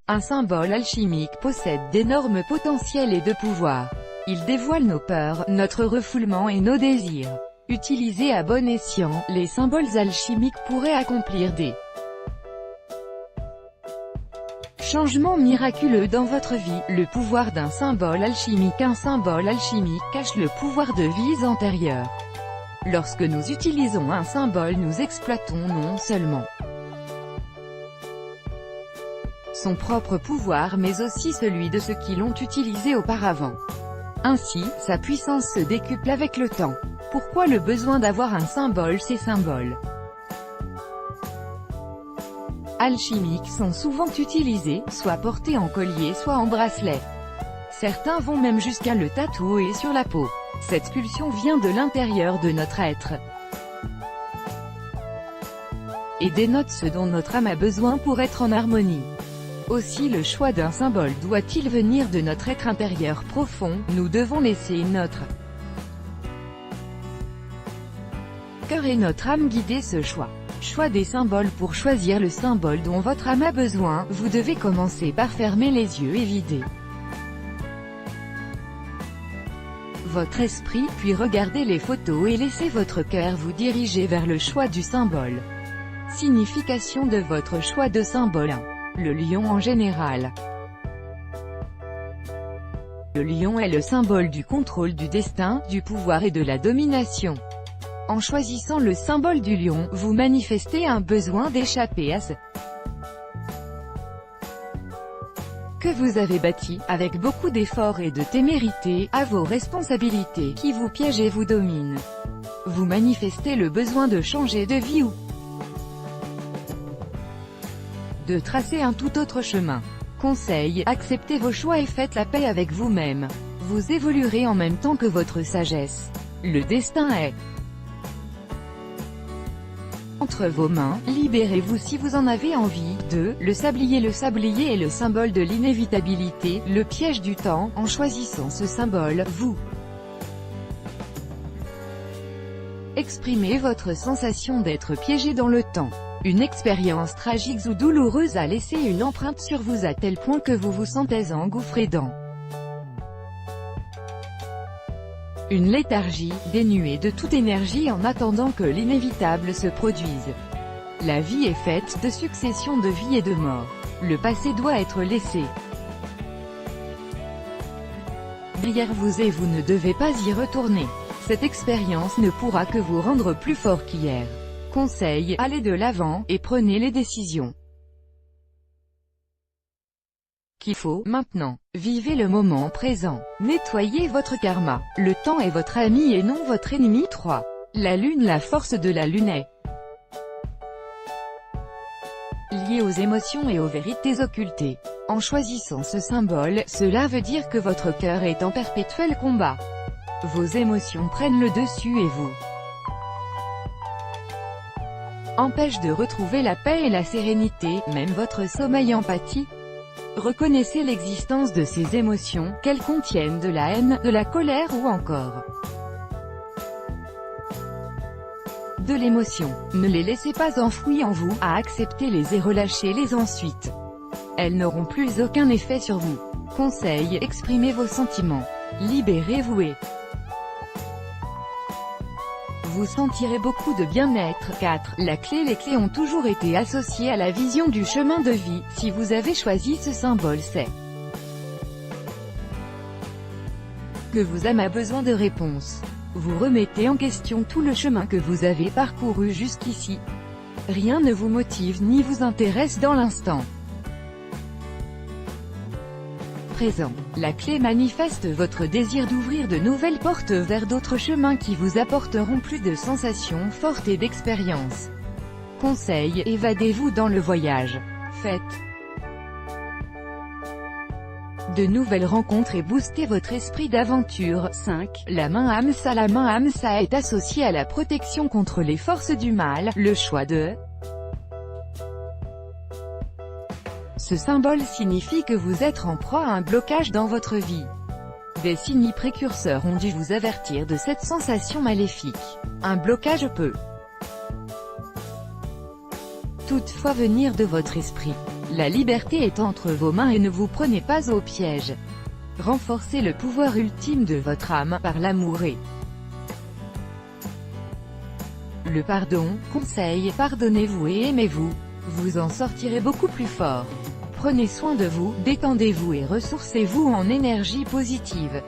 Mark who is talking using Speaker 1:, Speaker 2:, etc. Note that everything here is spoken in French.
Speaker 1: Un symbole alchimique possède d'énormes potentiels et de pouvoir. Il dévoile nos peurs, notre refoulement et nos désirs. Utilisés à bon escient, les symboles alchimiques pourraient accomplir des changements miraculeux dans votre vie. Le pouvoir d'un symbole alchimique. Un symbole alchimique cache le pouvoir de vies antérieures. Lorsque nous utilisons un symbole, nous exploitons non seulement son propre pouvoir mais aussi celui de ceux qui l'ont utilisé auparavant. Ainsi, sa puissance se décuple avec le temps. Pourquoi le besoin d'avoir un symbole? Ces symboles alchimiques sont souvent utilisés, soit portés en collier soit en bracelet. Certains vont même jusqu'à le tatouer sur la peau. Cette pulsion vient de l'intérieur de notre être et dénote ce dont notre âme a besoin pour être en harmonie. Aussi le choix d'un symbole doit-il venir de notre être intérieur profond. Nous devons laisser notre cœur et notre âme guider ce choix. Choix des symboles. Pour choisir le symbole dont votre âme a besoin, vous devez commencer par fermer les yeux et vider votre esprit, puis regardez les photos et laissez votre cœur vous diriger vers le choix du symbole. Signification de votre choix de symbole. 1. Le lion en général. Le lion est le symbole du contrôle, du destin, du pouvoir et de la domination. En choisissant le symbole du lion, vous manifestez un besoin d'échapper à ce que vous avez bâti, avec beaucoup d'efforts et de témérité, à vos responsabilités, qui vous piègent et vous dominent. Vous manifestez le besoin de changer de vie ou de tracer un tout autre chemin. Conseil, acceptez vos choix et faites la paix avec vous-même. Vous évoluerez en même temps que votre sagesse. Le destin est entre vos mains, libérez-vous si vous en avez envie. 2. Le sablier est le symbole de l'inévitabilité, le piège du temps. En choisissant ce symbole, vous exprimez votre sensation d'être piégé dans le temps. Une expérience tragique ou douloureuse a laissé une empreinte sur vous à tel point que vous vous sentez engouffré dans une léthargie, dénuée de toute énergie en attendant que l'inévitable se produise. La vie est faite de successions de vie et de mort. Le passé doit être laissé derrière vous et vous ne devez pas y retourner. Cette expérience ne pourra que vous rendre plus fort qu'hier. Conseil, allez de l'avant, et prenez les décisions qu'il faut, maintenant. Vivez le moment présent. Nettoyez votre karma. Le temps est votre ami et non votre ennemi. 3. La lune. La force de la lune est liée aux émotions et aux vérités occultées. En choisissant ce symbole, cela veut dire que votre cœur est en perpétuel combat. Vos émotions prennent le dessus et vous empêchent de retrouver la paix et la sérénité, même votre sommeil en pâtit. Reconnaissez l'existence de ces émotions, qu'elles contiennent de la haine, de la colère ou encore de l'émotion. Ne les laissez pas enfouies en vous, acceptez-les et relâchez-les ensuite. Elles n'auront plus aucun effet sur vous. Conseil, exprimez vos sentiments. Libérez-vous et vous sentirez beaucoup de bien-être. 4. La clé. Les clés ont toujours été associées à la vision du chemin de vie. Si vous avez choisi ce symbole, c'est que vous âme a besoin de réponses. Vous remettez en question tout le chemin que vous avez parcouru jusqu'ici. Rien ne vous motive ni vous intéresse dans l'instant présent. La clé manifeste votre désir d'ouvrir de nouvelles portes vers d'autres chemins qui vous apporteront plus de sensations fortes et d'expériences. Conseil, évadez-vous dans le voyage. Faites de nouvelles rencontres et boostez votre esprit d'aventure. 5. La main Hamsa. La main Hamsa est associée à la protection contre les forces du mal. Le choix de ce symbole signifie que vous êtes en proie à un blocage dans votre vie. Des signes précurseurs ont dû vous avertir de cette sensation maléfique. Un blocage peut toutefois venir de votre esprit. La liberté est entre vos mains et ne vous prenez pas au piège. Renforcez le pouvoir ultime de votre âme par l'amour et le pardon. Conseil: pardonnez-vous et aimez-vous. Vous en sortirez beaucoup plus fort. Prenez soin de vous, détendez-vous et ressourcez-vous en énergie positive.